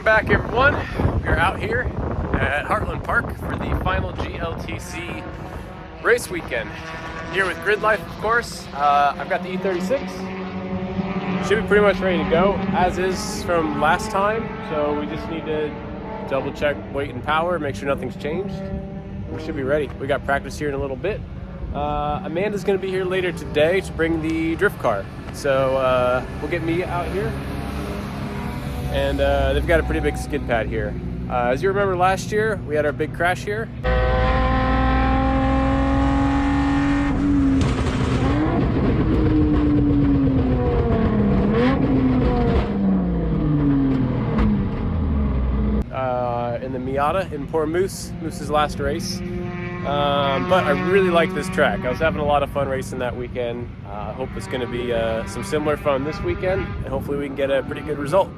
back, everyone. We're out here at Heartland Park for the final GLTC race weekend. Here with GridLife, of course. I've got the E36. Should be pretty much ready to go, as is from last time. So we just need to double check weight and power, make sure nothing's changed. We should be ready. We got practice here in a little bit. Amanda's going to be here later today to bring the drift car. So we'll get me out here. And they've got a pretty big skid pad here. As you remember last year, we had our big crash here. In the Miata in poor Moose's last race. But I really like this track. I was having a lot of fun racing that weekend. I hope it's going to be some similar fun this weekend, and hopefully we can get a pretty good result.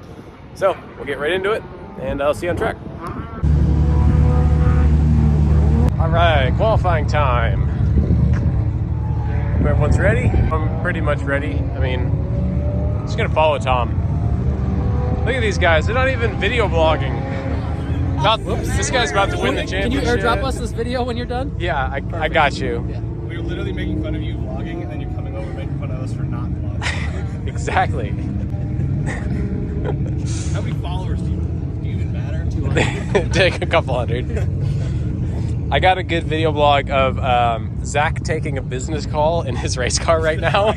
So we'll get right into it, and I'll see you on track. All right, qualifying time. Everyone's ready? I'm pretty much ready. I mean, I'm just gonna follow Tom. Look at these guys, they're not even video blogging. This guy's about to win the championship. Can you airdrop us this video when you're done? Yeah, I got you. Yeah. We were literally making fun of you vlogging, and then you're coming over making fun of us for not vlogging. Exactly. How many followers do you even matter? 200. Take a couple hundred. I got a good video blog of Zach taking a business call in his race car right now.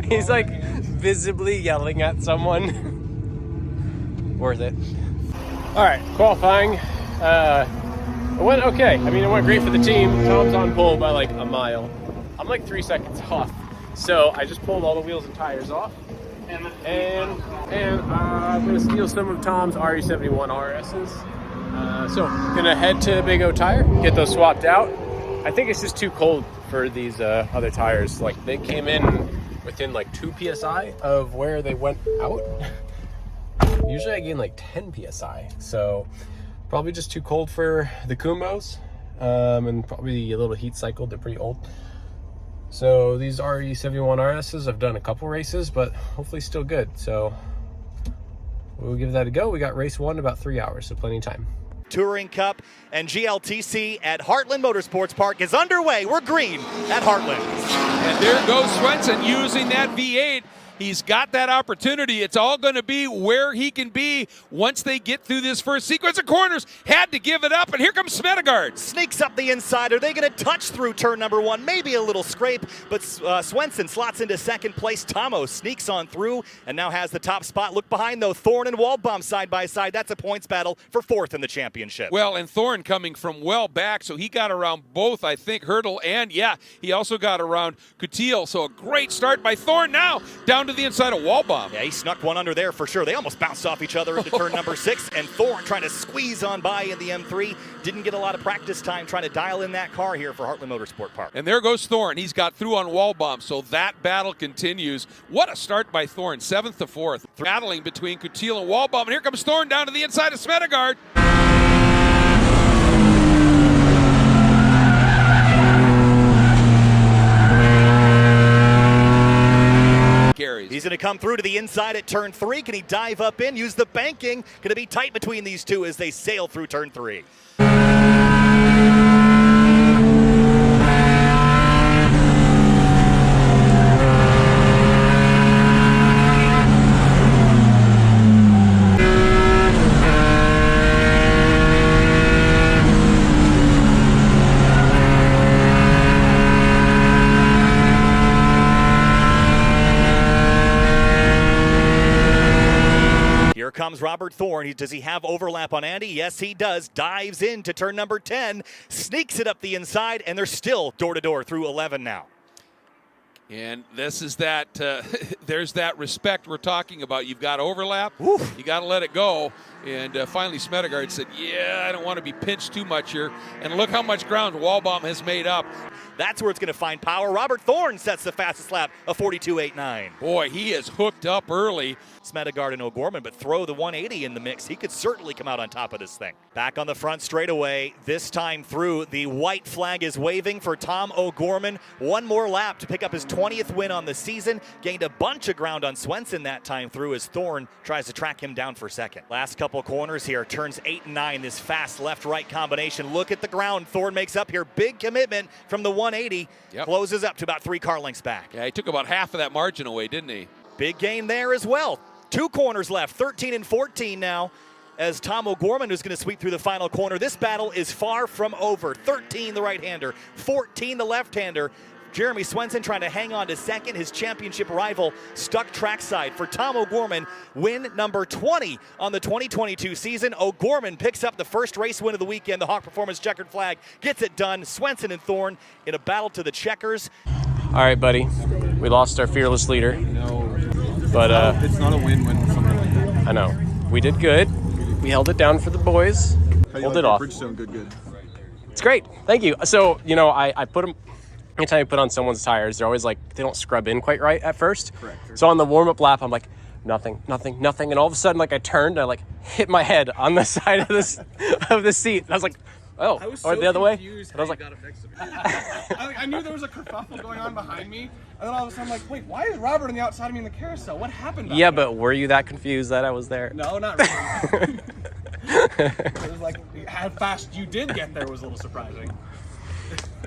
He's like visibly yelling at someone. Worth it. All right, qualifying. It went okay. I mean, it went great for the team. Tom's on pole by like a mile. I'm like 3 seconds off. So I just pulled all the wheels and tires off. And I'm gonna steal some of Tom's RE71 RSs. So gonna head to Big O Tire, get those swapped out. I think it's just too cold for these other tires. Like they came in within like 2 PSI of where they went out. Usually I gain like 10 PSI. So probably just too cold for the Kumos. And probably a little heat cycled, they're pretty old. So these RE71 RSs, I've done a couple races, but hopefully still good. So we'll give that a go. We got race 1 in about 3 hours, so plenty of time. Touring Cup and GLTC at Heartland Motorsports Park is underway. We're green at Heartland. And there goes Swenson using that V8. He's got that opportunity. It's all going to be where he can be once they get through this first sequence of corners. Had to give it up, and here comes Smedegaard. Sneaks up the inside. Are they going to touch through turn number 1? Maybe a little scrape, but Swenson slots into second place. Tomo sneaks on through and now has the top spot. Look behind, though. Thorne and Waldbaum side by side. That's a points battle for 4th in the championship. Well, and Thorne coming from well back, so he got around both, I think, Hurdle, and yeah, he also got around Coutil. So a great start by Thorne now down to the inside of Waldbaum. Yeah, he snuck one under there for sure. They almost bounced off each other into turn number 6, and Thorne trying to squeeze on by in the M3. Didn't get a lot of practice time trying to dial in that car here for Heartland Motorsport Park. And there goes Thorne. He's got through on Waldbaum, so that battle continues. What a start by Thorne, 7th to 4th. Battling between Coutil and Waldbaum, and here comes Thorne down to the inside of Smedegaard. He's going to come through to the inside at turn 3. Can he dive up in, use the banking? Going to be tight between these two as they sail through turn 3. Here comes Robert Thorne. Does he have overlap on Andy? Yes, he does. Dives into turn number 10, sneaks it up the inside, and they're still door-to-door through 11 now. And this is that, there's that respect we're talking about. You've got overlap, Oof. You got to let it go. And finally Smedegaard said, yeah, I don't want to be pinched too much here. And look how much ground Waldbaum has made up. That's where it's going to find power. Robert Thorne sets the fastest lap of 42.89. Boy, he is hooked up early. Smedegard and O'Gorman, but throw the 180 in the mix. He could certainly come out on top of this thing. Back on the front straightaway, this time through, the white flag is waving for Tom O'Gorman. One more lap to pick up his 20th win on the season. Gained a bunch of ground on Swenson that time through as Thorne tries to track him down for second. Last couple corners here, turns 8 and 9, this fast left-right combination. Look at the ground Thorne makes up here. Big commitment from the 180. Yep. Closes up to about 3 car lengths back. Yeah, he took about half of that margin away, didn't he? Big gain there as well. 2 corners left, 13 and 14 now, as Tom O'Gorman is going to sweep through the final corner. This battle is far from over. 13 the right-hander, 14 the left-hander. Jeremy Swenson trying to hang on to second. His championship rival stuck trackside for Tom O'Gorman. Win number 20 on the 2022 season. O'Gorman picks up the first race win of the weekend. The Hawk Performance checkered flag gets it done. Swenson and Thorne in a battle to the checkers. All right, buddy. We lost our fearless leader. No. But It's not a win when something like that. I know. We did good. We held it down for the boys. Hold it off. Bridgestone good. It's great. Thank you. So, you know, I put them, anytime I put on someone's tires, they're always like, they don't scrub in quite right at first. Correct. So on the warm-up lap, I'm like, nothing. And all of a sudden, like, I turned, I like hit my head on the side of this of the seat. And I was like, oh, or the other way. And I was like, I knew there was a kerfuffle going on behind me, and then all of a sudden I'm like, wait, why is Robert on the outside of me in the carousel? What happened? yeah, but were you that confused that I was there? No, not really. It was like how fast you did get there was a little surprising.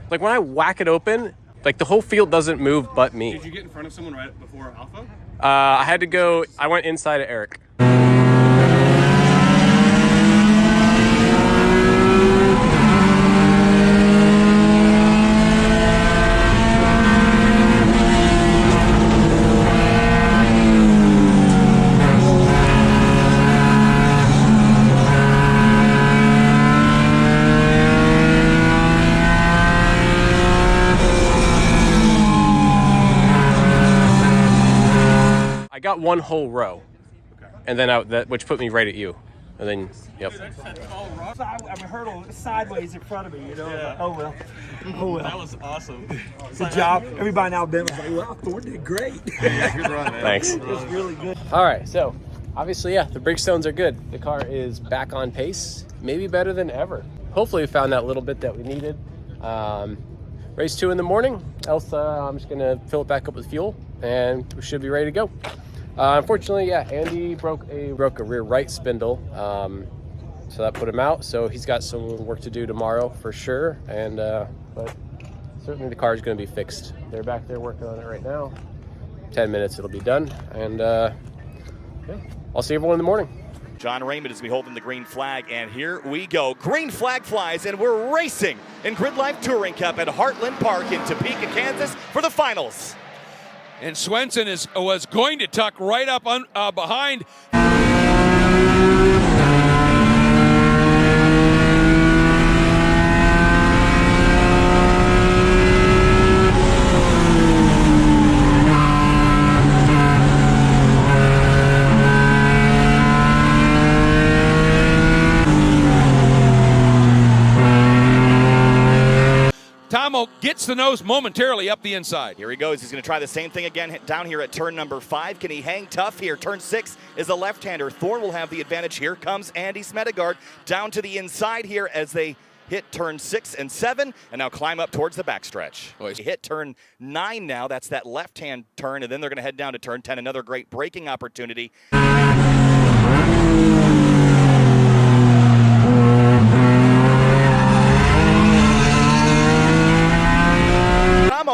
Like when I whack it open, like the whole field doesn't move but me. Did you get in front of someone right before Alpha? I had to go, I went inside of Eric. I got one whole row, and then which put me right at you, and then yep. I hurdle sideways in front of me, you know. Yeah. Oh well. That was awesome. Good job. Everybody in Alabama was like, "Wow, Thorne did great." Yeah, good run, man. Thanks. It was really good. All right, so obviously, yeah, the brake stones are good. The car is back on pace, maybe better than ever. Hopefully, we found that little bit that we needed. Race 2 in the morning. Else, I'm just gonna fill it back up with fuel, and we should be ready to go. Unfortunately, yeah, Andy broke a rear right spindle, so that put him out. So he's got some work to do tomorrow for sure, and but certainly the car is going to be fixed. They're back there working on it right now. 10 minutes, it'll be done, and yeah, I'll see everyone in the morning. John Raymond is holding the green flag, and here we go. Green flag flies, and we're racing in GridLife Touring Cup at Heartland Park in Topeka, Kansas for the finals. And Swenson was going to tuck right up behind. Tomo gets the nose momentarily up the inside. Here he goes. He's going to try the same thing again down here at turn number 5. Can he hang tough here? Turn 6 is a left-hander. Thorne will have the advantage. Here comes Andy Smedegard down to the inside here as they hit turn 6 and 7 and now climb up towards the backstretch. They hit turn 9 now. That's that left-hand turn, and then they're going to head down to turn 10. Another great braking opportunity.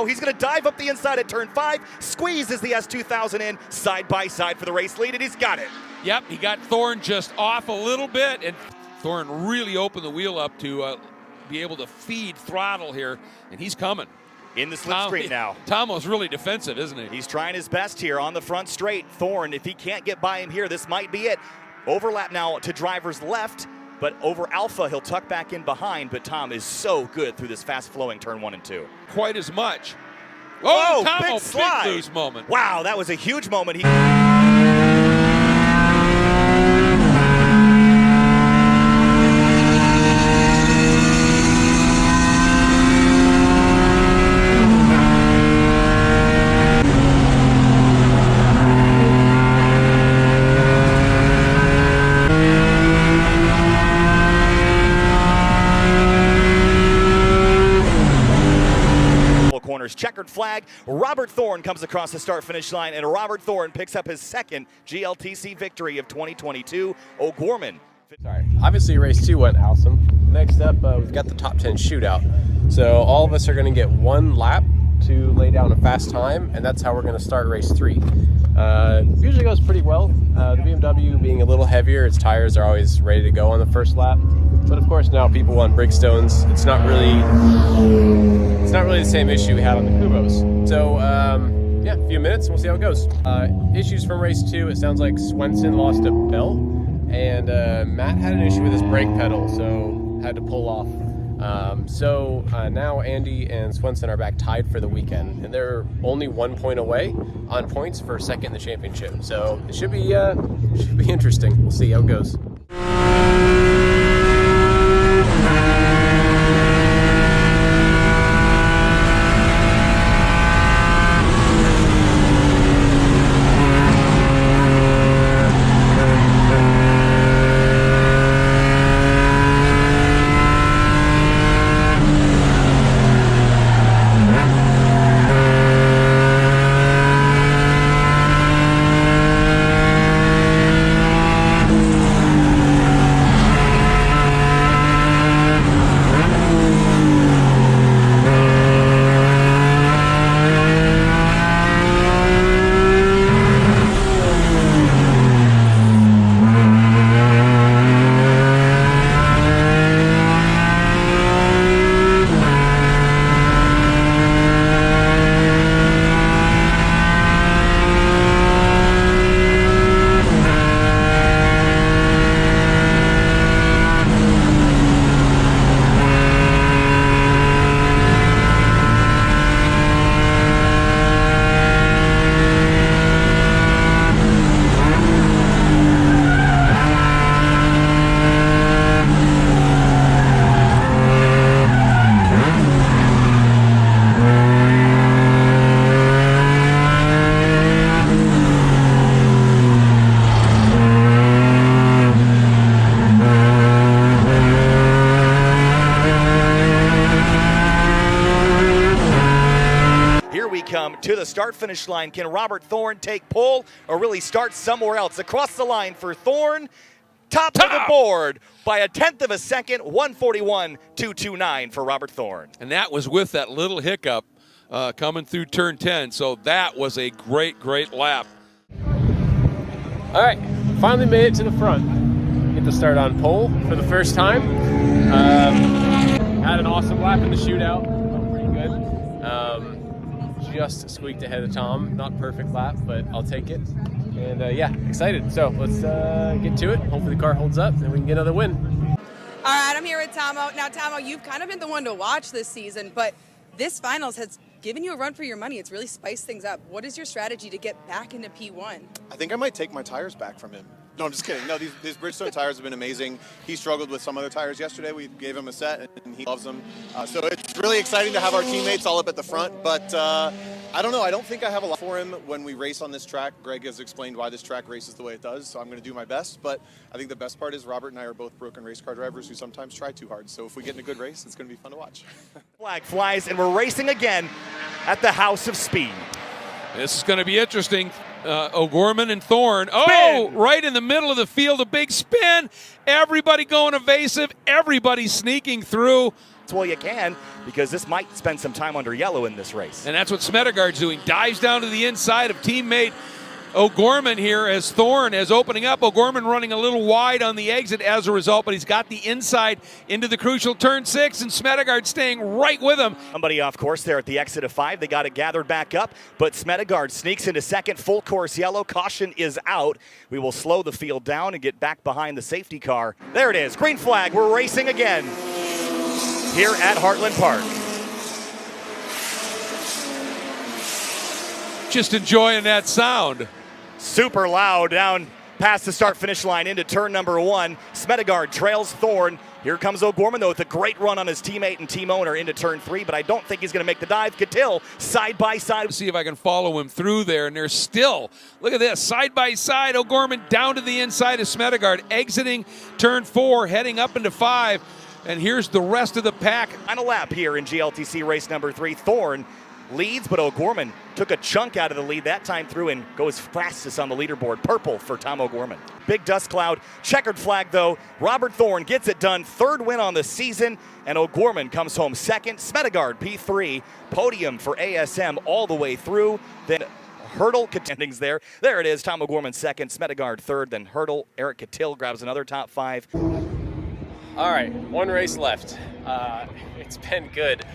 He's going to dive up the inside at turn 5, squeezes the S2000 in side by side for the race lead, and he's got it. Yep, he got Thorne just off a little bit, and Thorne really opened the wheel up to be able to feed throttle here, and he's coming. In the slipstream now. Tomo's really defensive, isn't he? He's trying his best here on the front straight. Thorne, if he can't get by him here, this might be it. Overlap now to driver's left, but over Alpha, he'll tuck back in behind, but Tom is so good through this fast-flowing turn 1 and 2. Quite as much. Oh, Tomo, big slide. big loose moment. Wow, that was a huge moment. corners. Checkered flag. Robert Thorne comes across the start-finish line, and Robert Thorne picks up his second GLTC victory of 2022. O'Gorman. Sorry. Obviously, race 2 went awesome. Next up, we've got the top 10 shootout. So all of us are going to get 1 lap to lay down a fast time, and that's how we're going to start race 3. Usually goes pretty well. The BMW being a little heavier, its tires are always ready to go on the first lap. But of course, now people want brake stones. It's not really the same issue we had on the Kubos. So yeah, a few minutes, we'll see how it goes. Issues from race 2. It sounds like Swenson lost a belt, and Matt had an issue with his brake pedal, so had to pull off. Now Andy and Swenson are back tied for the weekend, and they're only 1 point away on points for second in the championship. So it should be interesting. We'll see how it goes. Come to the start-finish line. Can Robert Thorne take pole or really start somewhere else? Across the line for Thorne, top of the board by 1/10 of a second, 141.229 for Robert Thorne. And that was with that little hiccup coming through turn 10, so that was a great, great lap. All right, finally made it to the front. Get to start on pole for the first time. Had an awesome lap in the shootout. Felt pretty good. Just squeaked ahead of Tom. Not perfect lap, but I'll take it. And yeah, excited. So let's get to it. Hopefully the car holds up and we can get another win. All right, I'm here with Tomo. Now, Tomo, you've kind of been the one to watch this season, but this finals has given you a run for your money. It's really spiced things up. What is your strategy to get back into P1? I think I might take my tires back from him. No, I'm just kidding. No, these Bridgestone tires have been amazing. He struggled with some other tires yesterday. We gave him a set, and he loves them. So it's really exciting to have our teammates all up at the front. But I don't know. I don't think I have a lot for him when we race on this track. Greg has explained why this track races the way it does, so I'm going to do my best. But I think the best part is Robert and I are both broken race car drivers who sometimes try too hard. So if we get in a good race, it's going to be fun to watch. Flag flies, and we're racing again at the House of Speed. This is going to be interesting. O'Gorman and Thorne. Oh, right in the middle of the field, a big spin. Everybody going evasive. Everybody sneaking through. Well, you can, because this might spend some time under yellow in this race. And that's what Smedegaard's doing. Dives down to the inside of teammate O'Gorman here as Thorne is opening up. O'Gorman running a little wide on the exit as a result, but he's got the inside into the crucial turn 6, and Smedegaard staying right with him. Somebody off course there at the exit of 5. They got it gathered back up, but Smedegaard sneaks into second. Full course yellow. Caution is out. We will slow the field down and get back behind the safety car. There it is. Green flag. We're racing again here at Heartland Park. Just enjoying that sound. Super loud down past the start-finish line into turn number 1. Smedegaard trails Thorne. Here comes O'Gorman, though, with a great run on his teammate and team owner into turn 3, but I don't think he's going to make the dive. Catil, side by side. See if I can follow him through there, and they're still, look at this, side by side. O'Gorman down to the inside of Smedegaard, exiting turn 4, heading up into 5, and here's the rest of the pack. Final lap here in GLTC race number 3. Thorne leads, but O'Gorman took a chunk out of the lead that time through and goes fastest on the leaderboard. Purple for Tom O'Gorman. Big dust cloud, checkered flag though. Robert Thorne gets it done, 3rd win on the season, and O'Gorman comes home 2nd. Smedegaard P3, podium for ASM all the way through. Then hurdle contendings there. There it is, Tom O'Gorman 2nd, Smedegaard 3rd, then hurdle. Eric Catil grabs another top 5. All right, 1 race left. It's been good.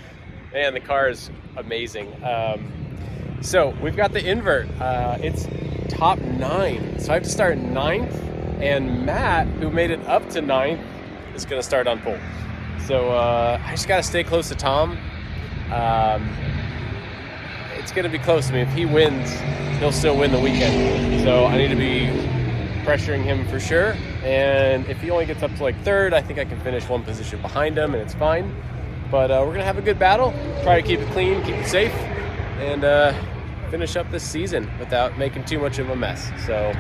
Man, the car is amazing. So we've got the invert. It's top 9. So I have to start 9th, and Matt, who made it up to 9th, is gonna start on pole. So I just gotta stay close to Tom. It's gonna be close. I mean, if he wins, he'll still win the weekend. So I need to be pressuring him for sure. And if he only gets up to like 3rd, I think I can finish 1 position behind him, and it's fine. But we're gonna have a good battle. Try to keep it clean, keep it safe, and finish up this season without making too much of a mess. So.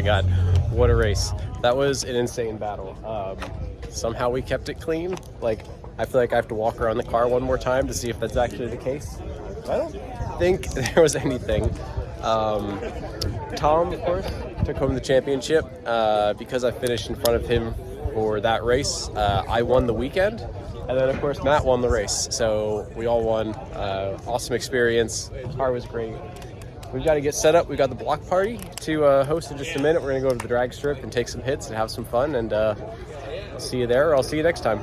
my God, what a race. That was an insane battle. Somehow we kept it clean. Like, I feel like I have to walk around the car one more time to see if that's actually the case. I don't think there was anything. Tom, of course, took home the championship. Because I finished in front of him for that race, I won the weekend. And then, of course, Matt won the race. So we all won. Awesome experience. The car was great. We've got to get set up. We've got the block party to host in just a minute. We're going to go to the drag strip and take some hits and have some fun. And I'll see you there, or I'll see you next time.